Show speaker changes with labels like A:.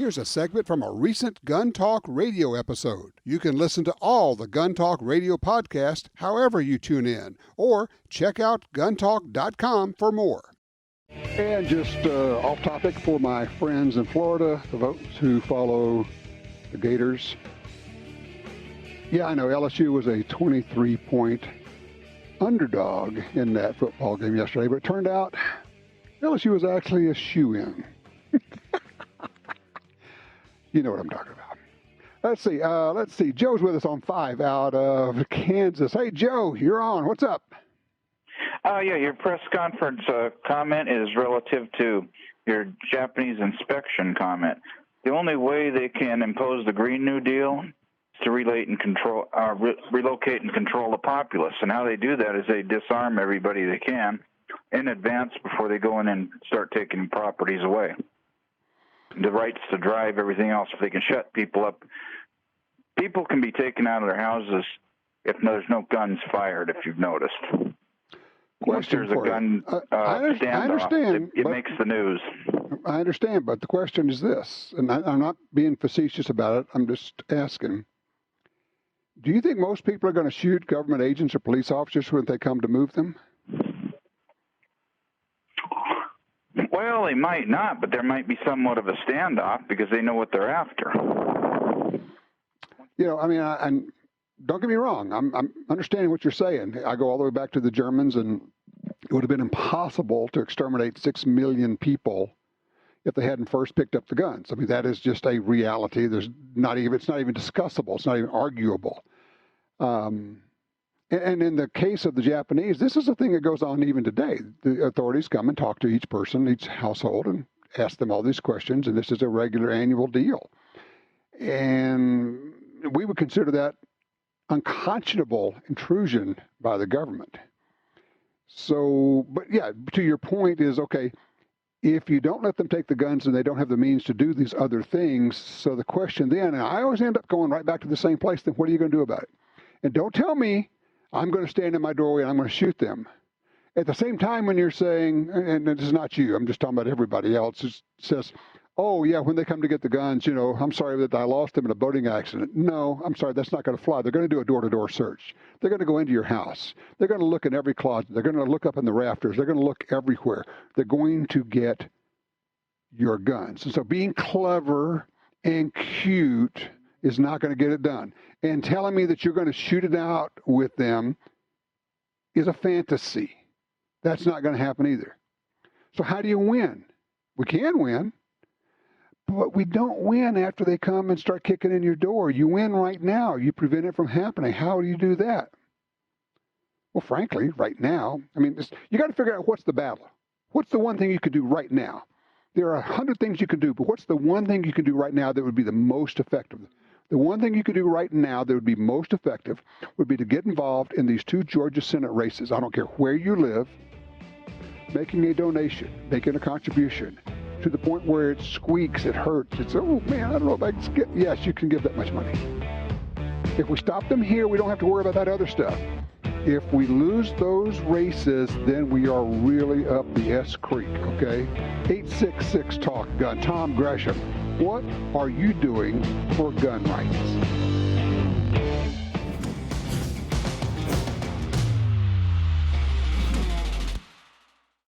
A: Here's a segment from a recent Gun Talk radio episode. You can listen to all the Gun Talk radio podcasts however you tune in, or check out guntalk.com for more. And just off topic for my friends in Florida, the folks who follow the Gators. Yeah, I know LSU was a 23-point underdog in that football game yesterday, but it turned out LSU was actually a shoo-in. You know what I'm talking about. Let's see. Joe's with us on 5 out of Kansas. Hey, Joe, you're on. What's up?
B: Yeah, your press conference comment is relative to your Japanese inspection comment. The only way they can impose the Green New Deal is to relocate and control the populace. And how they do that is they disarm everybody they can in advance before they go in and start taking properties away. The rights to drive, everything else, if they can shut people up. People can be taken out of their houses if there's no guns fired, if you've noticed. Once there's a gun standoff, it makes the news.
A: I understand, but the question is this, and I'm not being facetious about it, I'm just asking. Do you think most people are going to shoot government agents or police officers when they come to move them?
B: Well, they might not, but there might be somewhat of a standoff because they know what they're after.
A: You know, I mean, and don't get me wrong. I'm understanding what you're saying. I go all the way back to the Germans, and it would have been impossible to exterminate 6 million people if they hadn't first picked up the guns. I mean, that is just a reality. It's not even discussable. It's not even arguable. And in the case of the Japanese, this is a thing that goes on even today. The authorities come and talk to each person, each household, and ask them all these questions, and this is a regular annual deal. And we would consider that unconscionable intrusion by the government. So, but yeah, to your point is, okay, if you don't let them take the guns and they don't have the means to do these other things, so the question then, and I always end up going right back to the same place, then what are you going to do about it? And don't tell me I'm going to stand in my doorway and I'm going to shoot them. At the same time, when you're saying, and this is not you, I'm just talking about everybody else, it says, oh, yeah, when they come to get the guns, you know, I'm sorry that I lost them in a boating accident. No, I'm sorry, that's not going to fly. They're going to do a door-to-door search. They're going to go into your house. They're going to look in every closet. They're going to look up in the rafters. They're going to look everywhere. They're going to get your guns. And so being clever and cute is not going to get it done. And telling me that you're going to shoot it out with them is a fantasy. That's not going to happen either. So how do you win? We can win, but we don't win after they come and start kicking in your door. You win right now. You prevent it from happening. How do you do that? Well, frankly, right now, I mean, you got to figure out what's the battle. What's the one thing you could do right now? There are 100 things you can do, but what's the one thing you can do right now that would be the most effective? The one thing you could do right now that would be most effective would be to get involved in these 2 Georgia Senate races. I don't care where you live, making a donation, making a contribution to the point where it squeaks, it hurts. It's, oh man, I don't know if I can skip. Yes, you can give that much money. If we stop them here, we don't have to worry about that other stuff. If we lose those races, then we are really up the S Creek, okay? 866 Talk Gun. Tom Gresham, what are you doing for gun rights?